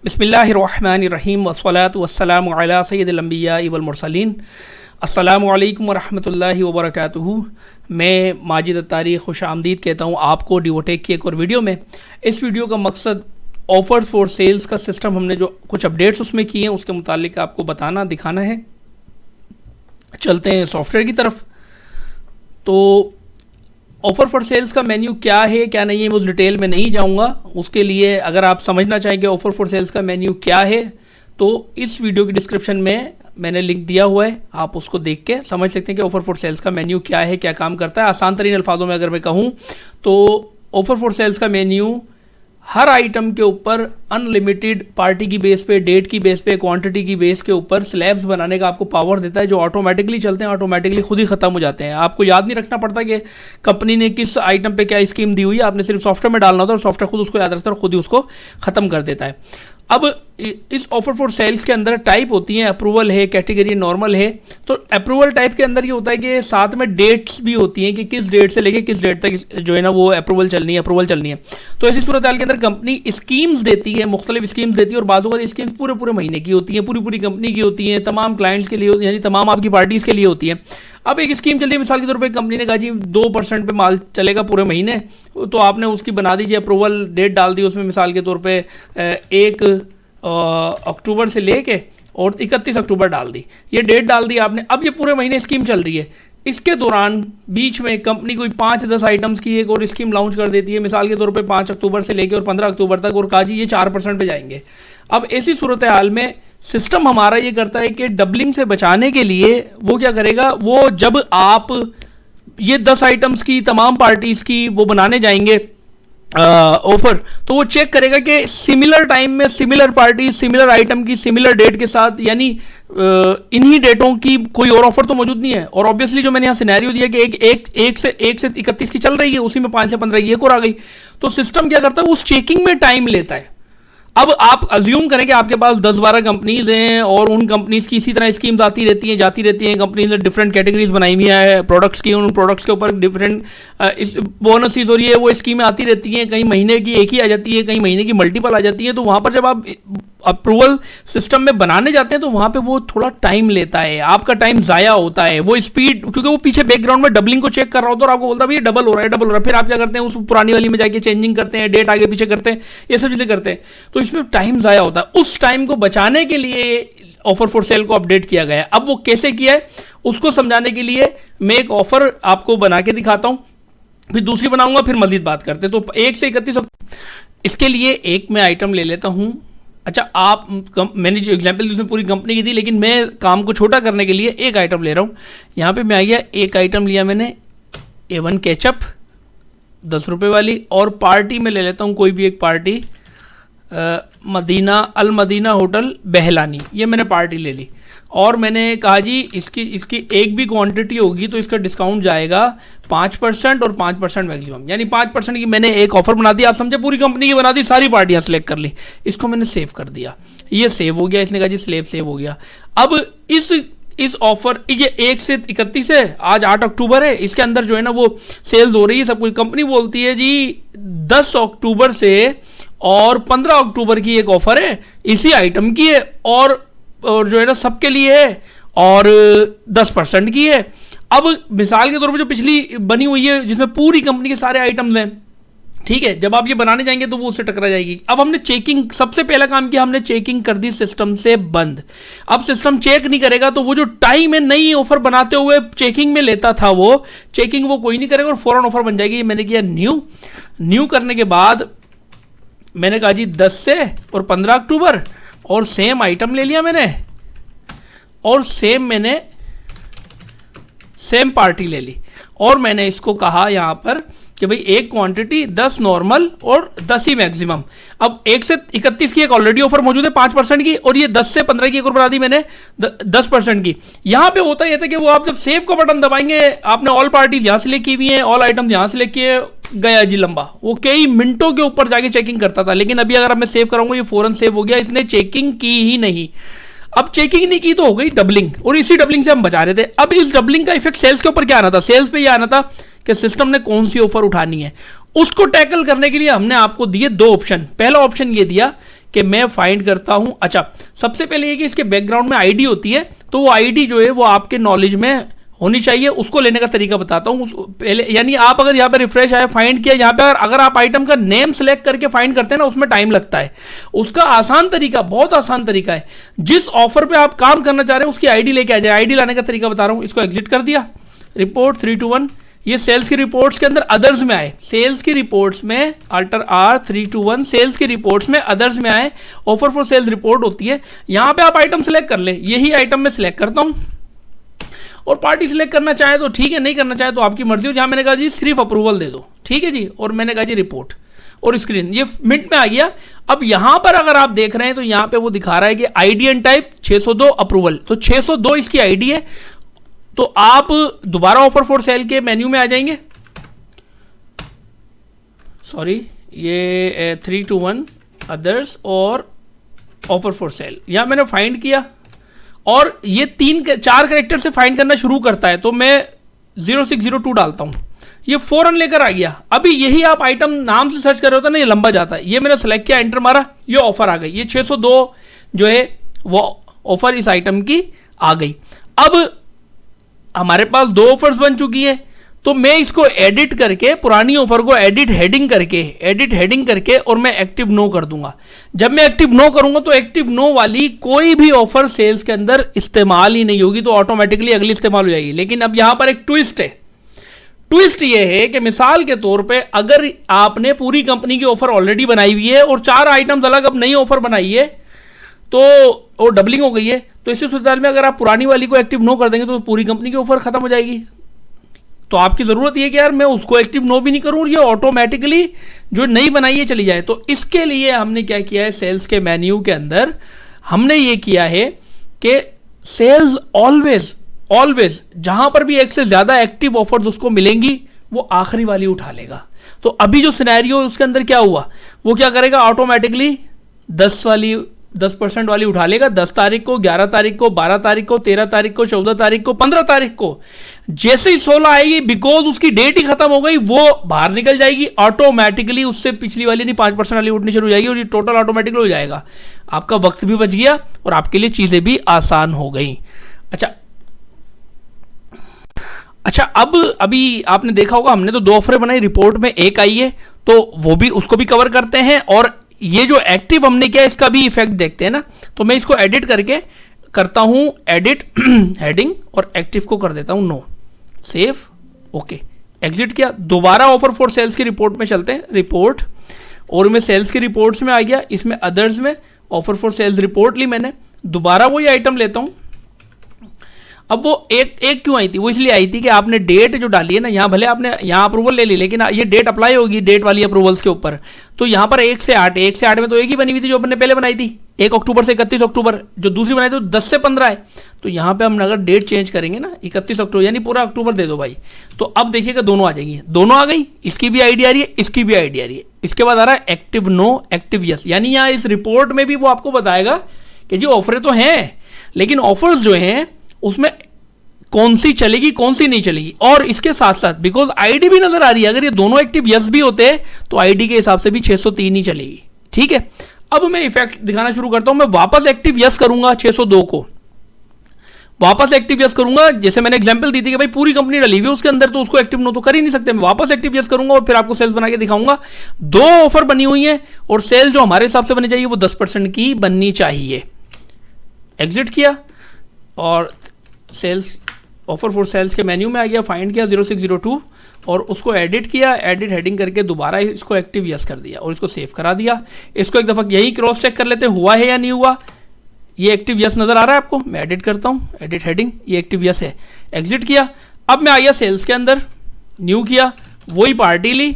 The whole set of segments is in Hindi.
बिस्मिल्लाहिर्रहमानिर्रहीम वस्सलातु वस्सलामु अला सय्यिदिल अंबिया वल मुरसलीन। अस्सलामु अलैकुम वरहमतुल्लाहि वबरकातुहू। मैं माजिद अत्तारी खुश आमदीद कहता हूँ आपको डिवोटेक की एक और वीडियो में। इस वीडियो का मकसद ऑफर फॉर सेल्स का सिस्टम, हमने जो कुछ अपडेट्स उसमें किए हैं उसके मुतालिक आपको बताना दिखाना है। चलते हैं सॉफ्टवेयर की तरफ। तो ऑफ़र फॉर सेल्स का मेन्यू क्या है क्या नहीं है मैं उस डिटेल में नहीं जाऊंगा। उसके लिए अगर आप समझना चाहेंगे ऑफ़र फॉर सेल्स का मेन्यू क्या है तो इस वीडियो की डिस्क्रिप्शन में मैंने लिंक दिया हुआ है, आप उसको देख के समझ सकते हैं कि ऑफ़र फॉर सेल्स का मेन्यू क्या है, क्या काम करता है। आसान तरीन अल्फाजों में अगर मैं कहूँ तो ऑफ़र फॉर सेल्स का मेन्यू हर आइटम के ऊपर अनलिमिटेड पार्टी की बेस पे, डेट की बेस पे, क्वांटिटी की बेस के ऊपर स्लैब्स बनाने का आपको पावर देता है, जो ऑटोमेटिकली चलते हैं, ऑटोमेटिकली खुद ही ख़त्म हो जाते हैं। आपको याद नहीं रखना पड़ता कि कंपनी ने किस आइटम पे क्या स्कीम दी हुई है, आपने सिर्फ सॉफ्टवेयर में डालना होता है और सॉफ्टवेयर खुद उसको याद रखता है और खुद ही उसको ख़त्म कर देता है। अब इस ऑफर फॉर सेल्स के अंदर टाइप होती हैं, अप्रूवल है, कैटेगरी नॉर्मल है। तो अप्रूवल टाइप के अंदर ये होता है कि साथ में डेट्स भी होती हैं कि किस डेट से लेके किस डेट तक जो है ना वो अप्रूवल चलनी है। तो ऐसी सूरत हाल के अंदर कंपनी स्कीम्स देती है, मुख्तलिफ स्कीम्स देती है और बाज़ों का स्कीम्स पूरे महीने की होती हैं, पूरी कंपनी की होती हैं, तमाम क्लाइंट्स के लिए, यानी तमाम आपकी पार्टीज़ के लिए होती है। अब एक स्कीम चल रही है, मिसाल के तौर पे कंपनी ने कहा जी 2% पे माल चलेगा पूरे महीने, तो आपने उसकी बना दीजिए अप्रूवल डेट डाल दी उसमें, मिसाल के तौर पे 1 अक्टूबर से लेके और 31 अक्टूबर डाल दी, ये डेट डाल दी आपने। अब ये पूरे महीने स्कीम चल रही है, इसके दौरान बीच में कंपनी कोई 5-10 आइटम्स की एक और स्कीम लॉन्च कर देती है, मिसाल के तौर पे 5 अक्टूबर से लेके और 15 अक्टूबर तक, और कहा जी ये 4% पे जाएंगे। अब ऐसी सूरत हाल में सिस्टम हमारा ये करता है कि डबलिंग से बचाने के लिए वो क्या करेगा, वो जब आप ये 10 आइटम्स की तमाम पार्टीज की वो बनाने जाएंगे ऑफर, तो वो चेक करेगा कि सिमिलर टाइम में सिमिलर पार्टी सिमिलर आइटम की सिमिलर डेट के साथ, यानी इन्हीं डेटों की कोई और ऑफर तो मौजूद नहीं है। और ऑब्वियसली जो मैंने यहाँ सिनेरियो दिया कि एक से 31 की चल रही है, उसी में 5 से 15 की एक और आ गई, तो सिस्टम क्या करता है, उस चेकिंग में टाइम लेता है। अब आप अज्यूम करें कि आपके पास 10-12 कंपनीज हैं और उन कंपनीज की इसी तरह स्कीम्स आती रहती हैं, जाती रहती हैं। कंपनीज ने डिफरेंट कैटेगरीज बनाई हुई है प्रोडक्ट्स की, उन प्रोडक्ट्स के ऊपर डिफरेंट बोनसेस और ये वो स्कीमें आती रहती हैं। कहीं महीने की एक ही आ जाती है, कहीं महीने की मल्टीपल आ जाती है। तो वहाँ पर जब आप अप्रूवल सिस्टम में बनाने जाते हैं तो वहाँ पे वो थोड़ा टाइम लेता है, आपका टाइम ज़ाया होता है। वो स्पीड, क्योंकि वो पीछे बैकग्राउंड में डबलिंग को चेक कर रहा होता है और आपको बोलता है ये डबल हो रहा है। फिर आप क्या करते हैं, उस पुरानी वाली में जाके चेंजिंग करते हैं, डेट आगे पीछे करते हैं, ये सब चीज़ें करते हैं। तो इसमें टाइम ज़ाया होता है। उस टाइम को बचाने के लिए ऑफर फॉर सेल को अपडेट किया गया है। अब वो कैसे किया है उसको समझाने के लिए मैं एक ऑफर आपको बना के दिखाता हूँ, फिर दूसरी बनाऊंगा, फिर मजीद बात करते हैं। तो 1 से 31 इसके लिए एक मैं आइटम ले लेता हूँ। अच्छा, मैंने जो एग्जाम्पल दी उसमें पूरी कंपनी की थी, लेकिन मैं काम को छोटा करने के लिए एक आइटम ले रहा हूँ। यहाँ पे मैं आ गया, एक आइटम लिया मैंने A1 केचप 10 रुपये वाली, और पार्टी में ले लेता हूँ कोई भी एक पार्टी, अल मदीना होटल बहलानी, ये मैंने पार्टी ले ली। और मैंने कहा जी इसकी एक भी क्वांटिटी होगी तो इसका डिस्काउंट जाएगा 5% और 5% मैक्सिमम, यानी 5% की मैंने एक ऑफर बना दी। आप समझे, पूरी कंपनी की बना दी, सारी पार्टियां सिलेक्ट कर ली, इसको मैंने सेव कर दिया, ये सेव हो गया। इसने कहा जी स्लैब सेव हो गया। अब इस ऑफर, ये 1 से 31 है, आज 8 अक्टूबर है, इसके अंदर जो है ना वो सेल्स हो रही है सब कुछ। कंपनी बोलती है जी 10 अक्टूबर से और 15 अक्टूबर की एक ऑफर है, इसी आइटम की है और जो है ना सबके लिए है और 10% की है। अब मिसाल के तौर पर जो पिछली बनी हुई है जिसमें पूरी कंपनी के सारे आइटम्स हैं, ठीक है, जब आप ये बनाने जाएंगे तो वो उससे टकरा जाएगी। अब हमने चेकिंग, सबसे पहला काम किया, हमने चेकिंग कर दी सिस्टम से बंद। अब सिस्टम चेक नहीं करेगा तो वो जो टाइम है नई ऑफर बनाते हुए चेकिंग में लेता था, वो चेकिंग वो कोई नहीं करेगा और फौरन ऑफर बन जाएगी। मैंने किया न्यू करने के बाद मैंने कहा जी 10 से और 15 अक्टूबर, और सेम आइटम ले लिया मैंने, और सेम पार्टी ले ली, और मैंने इसको कहा यहां पर कि भाई एक क्वांटिटी 10 नॉर्मल और 10 ही मैक्सिमम। अब 1 से 31 की एक ऑलरेडी ऑफर मौजूद है 5% की, और ये 10 से 15 की एक और बना दी मैंने 10% की। यहां पे होता यह था कि वो आप जब सेव का बटन दबाएंगे, आपने ऑल पार्टी यहां से लेके हुई है, ऑल आइटम यहां से लेके गया जी लंबा, वो कई मिनटों के ऊपर जाके चेकिंग करता था। लेकिन अभी अगर मैं सेव कराऊंगा ये फौरन सेव हो गया, इसने चेकिंग की ही नहीं। अब चेकिंग नहीं की तो हो गई डबलिंग, और इसी डबलिंग से हम बचा रहे थे। अब इस डबलिंग का इफेक्ट सेल्स के ऊपर क्या आना था, सेल्स पे ये आना था कि सिस्टम ने कौन सी ऑफर उठानी है। उसको टैकल करने के लिए हमने आपको दिए 2 ऑप्शन। पहला ऑप्शन ये दिया कि मैं फाइंड करता हूं। अच्छा, सबसे पहले ये कि इसके बैकग्राउंड में आईडी होती है, तो वो आईडी जो है वो आपके नॉलेज में होनी चाहिए, उसको लेने का तरीका बताता हूं पहले। यानी आप अगर यहाँ पे रिफ्रेश आया, फाइंड किया, यहाँ पे अगर आप आइटम का नेम सेलेक्ट करके फाइंड करते हैं ना, उसमें टाइम लगता है। उसका आसान तरीका, बहुत आसान तरीका है, जिस ऑफर पे आप काम करना चाह रहे हैं उसकी आईडी लेके आ जाए। आईडी लाने का तरीका बता रहा हूं। इसको एग्जिट कर दिया, रिपोर्ट 321, ये सेल्स की रिपोर्ट्स के अंदर अदर्स में आए, सेल्स की रिपोर्ट्स में अल्टर R 321 सेल्स की रिपोर्ट्स में अदर्स में आए, ऑफर फॉर सेल्स रिपोर्ट होती है। यहां पे आप आइटम सेलेक्ट कर ले, यही आइटम में सेलेक्ट करता हूं, और पार्टी सिलेक्ट करना चाहे तो ठीक है, नहीं करना चाहे तो आपकी मर्जी हो। जहां मैंने कहा जी सिर्फ अप्रूवल दे दो, ठीक है जी, और मैंने कहा जी रिपोर्ट और स्क्रीन, ये मिनट में आ गया। अब यहां पर अगर आप देख रहे हैं तो यहां पे वो दिखा रहा है कि आईडी एंड टाइप 602 अप्रूवल, तो 602 इसकी आईडी है। तो आप दोबारा ऑफर फॉर सेल के मेन्यू में आ जाएंगे, सॉरी ये 321 अदर्स और ऑफर फॉर सेल, यहां मैंने फाइंड किया और ये 4 कैरेक्टर से फाइंड करना शुरू करता है, तो मैं 0602 डालता हूं, ये फौरन लेकर आ गया। अभी यही आप आइटम नाम से सर्च कर रहे होता ना, ये लंबा जाता है। ये मैंने सेलेक्ट किया, एंटर मारा, ये ऑफर आ गई, ये 602 जो है वो ऑफर इस आइटम की आ गई। अब हमारे पास 2 ऑफर्स बन चुकी है, तो मैं इसको एडिट करके, पुरानी ऑफर को एडिट हेडिंग करके और मैं एक्टिव नो कर दूंगा। जब मैं एक्टिव नो करूंगा तो एक्टिव नो वाली कोई भी ऑफर सेल्स के अंदर इस्तेमाल ही नहीं होगी, तो ऑटोमेटिकली अगली इस्तेमाल हो जाएगी। लेकिन अब यहां पर एक ट्विस्ट है। ट्विस्ट ये है कि मिसाल के तौर पे अगर आपने पूरी कंपनी की ऑफर ऑलरेडी बनाई हुई है और 4 आइटम्स अलग अब नई ऑफर बनाई है, तो वो डबलिंग हो गई है, तो इसी सूरत में अगर आप पुरानी वाली को एक्टिव नो कर देंगे तो पूरी कंपनी की ऑफर खत्म हो जाएगी। तो आपकी जरूरत यह कि यार मैं उसको एक्टिव नो भी नहीं करूं और ये ऑटोमेटिकली जो नई बनाई है चली जाए। तो इसके लिए हमने क्या किया है, सेल्स के मेन्यू के अंदर हमने ये किया है कि सेल्स ऑलवेज जहां पर भी एक से ज्यादा एक्टिव ऑफर्स उसको मिलेंगी वो आखिरी वाली उठा लेगा। तो अभी जो सिनेरियो है उसके अंदर क्या हुआ, वो क्या करेगा, ऑटोमेटिकली 10% वाली उठा लेगा। 10 तारीख को, 11 तारीख को, 12 तारीख को, 13 तारीख को, 14 तारीख को, 15 तारीख को, जैसे ही 16 आएगी, बिकॉज उसकी डेट ही खत्म हो गई, वो बाहर निकल जाएगी ऑटोमेटिकली। उससे पिछली वाली नहीं 5% वाली उठनी शुरू हो जाएगी और ये टोटल ऑटोमेटिकली हो जाएगा। आपका वक्त भी बच गया और आपके लिए चीजें भी आसान हो गई। अच्छा, अब अभी आपने देखा होगा हमने तो 2 ऑफरें बनाई, रिपोर्ट में एक आई है, तो वो भी, उसको भी कवर करते हैं। और ये जो एक्टिव हमने किया इसका भी इफेक्ट देखते हैं ना। तो मैं इसको एडिट करके करता हूं, एडिट हेडिंग, और एक्टिव को कर देता हूं नो, सेव, ओके, एग्जिट किया। दोबारा ऑफर फॉर सेल्स की रिपोर्ट में चलते हैं, रिपोर्ट, और मैं सेल्स की रिपोर्ट्स में आ गया, इसमें अदर्स में ऑफर फॉर सेल्स रिपोर्ट ली मैंने, दोबारा वही आइटम लेता हूं। अब वो एक क्यों आई थी, वो इसलिए आई थी कि आपने डेट जो डाली है ना, यहां भले आपने यहां अप्रूवल ले ली, लेकिन ये डेट अप्लाई होगी डेट वाली अप्रूवल्स के ऊपर। तो यहां पर 1 से 8 में तो एक ही बनी हुई थी जो अपने पहले बनाई थी, 1 अक्टूबर से 31 अक्टूबर। जो दूसरी बनाई थी 10 से 15 है। तो यहां पे हम अगर डेट चेंज करेंगे ना, 31 अक्टूबर, यानी पूरा अक्टूबर दे दो भाई, तो अब देखिएगा दोनों आ जाएंगी, दोनों आ गई, इसकी भी आईडी आ रही है, इसकी भी आईडी आ रही है। इसके बाद आ रहा है एक्टिव नो, एक्टिव यस, यानी यहां इस रिपोर्ट में भी वो आपको बताएगा कि जो ऑफरें तो हैं, लेकिन ऑफर्स जो हैं उसमें कौन सी चलेगी कौन सी नहीं चलेगी। और इसके साथ साथ बिकॉज आईडी भी नजर आ रही है, अगर ये दोनों एक्टिव यस भी होते तो आईडी के हिसाब से भी 603 ही चलेगी, ठीक है। अब मैं इफेक्ट दिखाना शुरू करता हूं। मैं वापस एक्टिव यस करूंगा, 602 को वापस एक्टिव यस करूंगा। जैसे मैंने एग्जांपल दी थी कि भाई पूरी कंपनी डली हुई है उसके अंदर, तो उसको एक्टिव नो तो कर ही नहीं सकते। मैं वापस एक्टिव यस करूंगा और फिर आपको सेल्स बना के दिखाऊंगा। 2 ऑफर बनी हुई है और सेल जो हमारे हिसाब से बनी चाहिए वो 10% की बननी चाहिए। एग्जिट किया और सेल्स, ऑफर फॉर सेल्स के मेन्यू में आ गया, फाइंड किया 0602 और उसको एडिट किया, एडिट हेडिंग करके दोबारा इसको एक्टिव यस कर दिया और इसको सेव करा दिया। इसको एक दफा यही क्रॉस चेक कर लेते हैं हुआ है या नहीं हुआ। ये एक्टिव यस नजर आ रहा है आपको, मैं एडिट करता हूं, एडिट हेडिंग, ये एक्टिव यस है। एग्जिट किया। अब मैं आया सेल्स के अंदर, न्यू किया, वही पार्टी ली,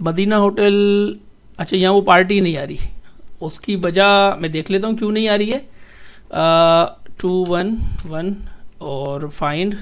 मदीना होटल। अच्छा, यहाँ वो पार्टी नहीं आ रही, उसकी वजह मैं देख लेता हूँ क्यों नहीं आ रही है। 211 और फाइंड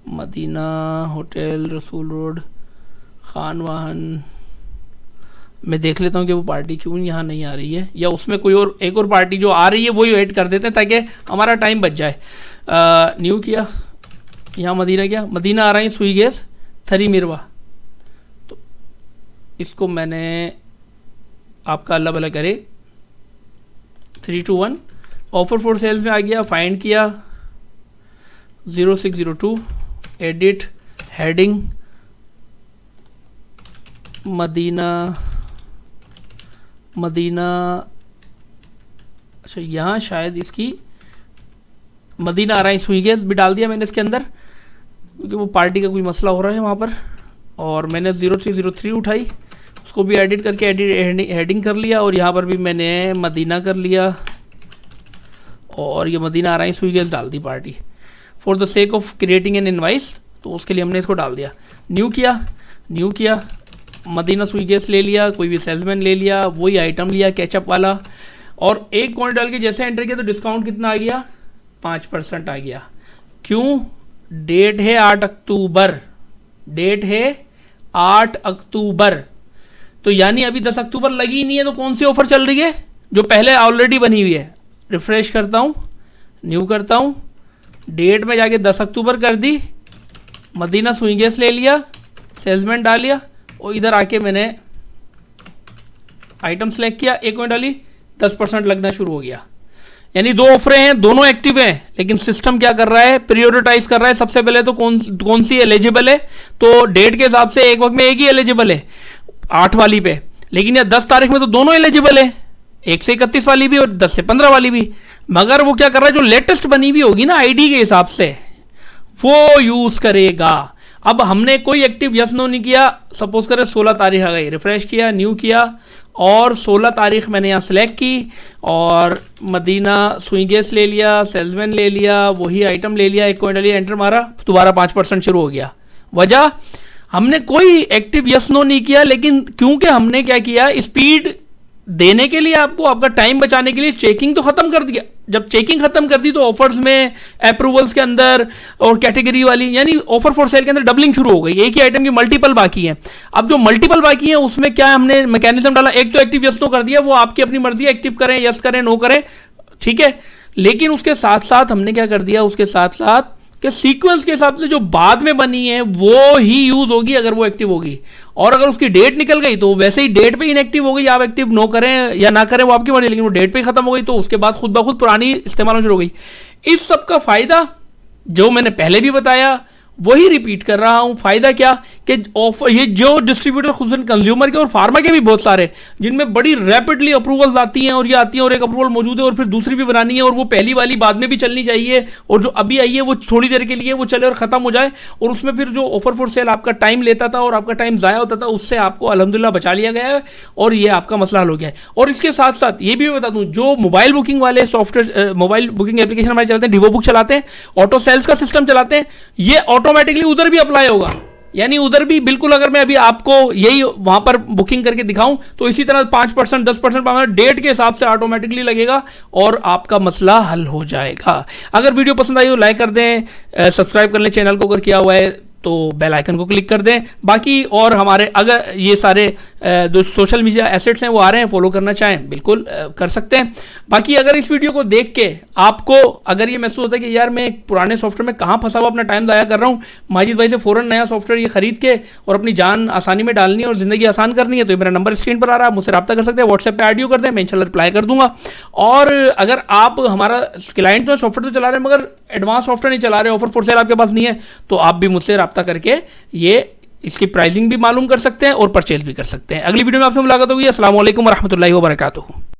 मदीना होटल रसूल रोड खान वाहन। मैं देख लेता हूँ कि वो पार्टी क्यों यहाँ नहीं आ रही है, या उसमें कोई और एक और पार्टी जो आ रही है वही ऐड कर देते हैं ताकि हमारा टाइम बच जाए। न्यू किया, यहाँ मदीना क्या, मदीना आ रहा है सुई गैस 3 मिरवा, तो इसको मैंने आपका अल्लाह भला करे। 3 to 1 ऑफर फॉर सेल्स में आ गया, फाइंड किया 0602, एडिट, हेडिंग मदीना, अच्छा यहाँ शायद इसकी मदीना अराइज हुई गैस भी डाल दिया मैंने इसके अंदर, क्योंकि वो पार्टी का कोई मसला हो रहा है वहाँ पर। और मैंने 0303 उठाई, उसको भी एडिट करके हेडिंग कर लिया, और यहाँ पर भी मैंने मदीना कर लिया, और ये मदीना अराइज हुई गैस डाल दी party for the sake of creating an invoice, तो उसके लिए हमने इसको डाल दिया। न्यू किया मदीना सुई गैस ले लिया, कोई भी सेल्समैन ले लिया, वही आइटम लिया केचप वाला, और एक क्वांटिटी डाल के जैसे एंटर किया तो डिस्काउंट कितना आ गया, 5% आ गया। क्यों? डेट है 8 अक्टूबर, तो यानी अभी 10 अक्टूबर लगी ही नहीं है, तो कौन सी ऑफर चल रही है? जो पहले ऑलरेडी बनी हुई है। रिफ्रेश करता हूं, न्यू करता हूं, डेट में जाके 10 अक्टूबर कर दी, मदीना सुई गैस ले लिया, सेल्समैन डाल लिया, और इधर आके मैंने आइटम सेलेक्ट किया, एक मिनट डाली, 10% लगना शुरू हो गया। यानी दो ऑफरें हैं, दोनों एक्टिव हैं, लेकिन सिस्टम क्या कर रहा है, प्रायोरिटाइज कर रहा है। सबसे पहले तो कौन सी एलिजिबल है, तो डेट के हिसाब से एक वक्त में एक ही एलिजिबल है 8 वाली पे, लेकिन यार 10 तारीख में तो दोनों एलिजिबल है, 1 से 31 वाली भी और 10 से 15 वाली भी। मगर वो क्या कर रहा है, जो लेटेस्ट बनी हुई होगी ना आईडी के हिसाब से, वो यूज करेगा। अब हमने कोई एक्टिव यस नो नहीं किया, सपोज करें 16 तारीख आ गई, रिफ्रेश किया, न्यू किया, और 16 तारीख मैंने यहाँ सेलेक्ट की, और मदीना सुई गैस ले लिया, सेल्समैन ले लिया, वही आइटम ले लिया, एक क्वांटिटी एंटर मारा, दोबारा 5% शुरू हो गया। वजह, हमने कोई एक्टिव यस नो नहीं किया, लेकिन क्योंकि हमने क्या किया, स्पीड देने के लिए आपको, आपका टाइम बचाने के लिए चेकिंग तो खत्म कर दिया। जब चेकिंग खत्म कर दी तो ऑफर्स में, अप्रूवल्स के अंदर और कैटेगरी वाली, यानी ऑफर फॉर सेल के अंदर डबलिंग शुरू हो गई। एक ही आइटम की मल्टीपल बाकी है। अब जो मल्टीपल बाकी है उसमें क्या हमने मैकेनिज्म डाला, एक तो एक्टिव यस नो कर दिया, वो आपकी अपनी मर्जी, एक्टिव करें, यस करें, नो करें, ठीक है। लेकिन उसके साथ साथ हमने क्या कर दिया, उसके साथ साथ कि सीक्वेंस के हिसाब से जो बाद में बनी है वो ही यूज होगी अगर वो एक्टिव होगी, और अगर उसकी डेट निकल गई तो वैसे ही डेट पे इनएक्टिव हो गई। आप एक्टिव नो करें या ना करें वो आपकी मर्जी, लेकिन वो डेट पे खत्म हो गई, तो उसके बाद खुद ब खुद पुरानी इस्तेमाल शुरू हो गई। इस सब का फायदा जो मैंने पहले भी बताया वही रिपीट कर रहा हूं। फायदा क्या कि ऑफर, ये जो डिस्ट्रीब्यूटर खुद कंज्यूमर के और फार्मा के भी बहुत सारे, जिनमें बड़ी रैपिडली अप्रूवल्स आती हैं, और ये आती हैं और एक अप्रूवल मौजूद है और फिर दूसरी भी बनानी है, और वो पहली वाली बाद में भी चलनी चाहिए, और जो अभी आई है वो थोड़ी देर के लिए वो चले और खत्म हो जाए, और उसमें फिर जो ऑफर फॉर सेल आपका टाइम लेता था और आपका टाइम जाया होता था, उससे आपको अल्हम्दुलिल्लाह बचा लिया गया है, और ये आपका मसला हल हो गया है। और इसके साथ साथ ये भी मैं बता दूं, जो मोबाइल बुकिंग वाले सॉफ्टवेयर, मोबाइल बुकिंग एप्लीकेशन हमारे चलते हैं, डिवो बुक चलाते हैं, ऑटो सेल्स का सिस्टम चलाते हैं, ये ऑटोमेटिकली उधर भी अप्लाई होगा। यानी उधर भी बिल्कुल, अगर मैं अभी आपको यही वहां पर बुकिंग करके दिखाऊं तो इसी तरह 5%, 10% डेट के हिसाब से ऑटोमेटिकली लगेगा, और आपका मसला हल हो जाएगा। अगर वीडियो पसंद आई हो लाइक कर दें, सब्सक्राइब कर लें चैनल को, अगर किया हुआ है तो बेल आइकन को क्लिक कर दें। बाकी और हमारे अगर ये सारे जो सोशल मीडिया एसेट्स हैं वो आ रहे हैं, फॉलो करना चाहें बिल्कुल कर सकते हैं। बाकी अगर इस वीडियो को देख के आपको अगर ये महसूस होता है कि यार मैं एक पुराने सॉफ्टवेयर में कहाँ फंसा हुआ अपना टाइम ज़ाया कर रहा हूँ, माजिद भाई से फ़ौरन नया सॉफ्टवेयर ये खरीद के और अपनी जान आसानी में डालनी है और ज़िंदगी आसान करनी है, तो मेरा नंबर स्क्रीन पर आ रहा है, मुझसे रब्ता कर सकते हैं, व्हाट्सएप पर आडियो कर दें, मैं इंशाल्लाह रिप्लाई कर दूंगा। और अगर आप हमारा क्लाइंट तो सॉफ्टवेयर तो चला रहे हैं मगर एडवांस सॉफ्टवेयर नहीं चला रहे, ऑफर फॉर सेल आपके पास नहीं है, तो आप भी मुझसे रब्ता करके ये इसकी प्राइसिंग भी मालूम कर सकते हैं और परचेज भी कर सकते हैं। अगली वीडियो में आपसे मुलाकात होगी। अस्सलाम वालेकुम व रहमतुल्लाहि व बरकातुहू।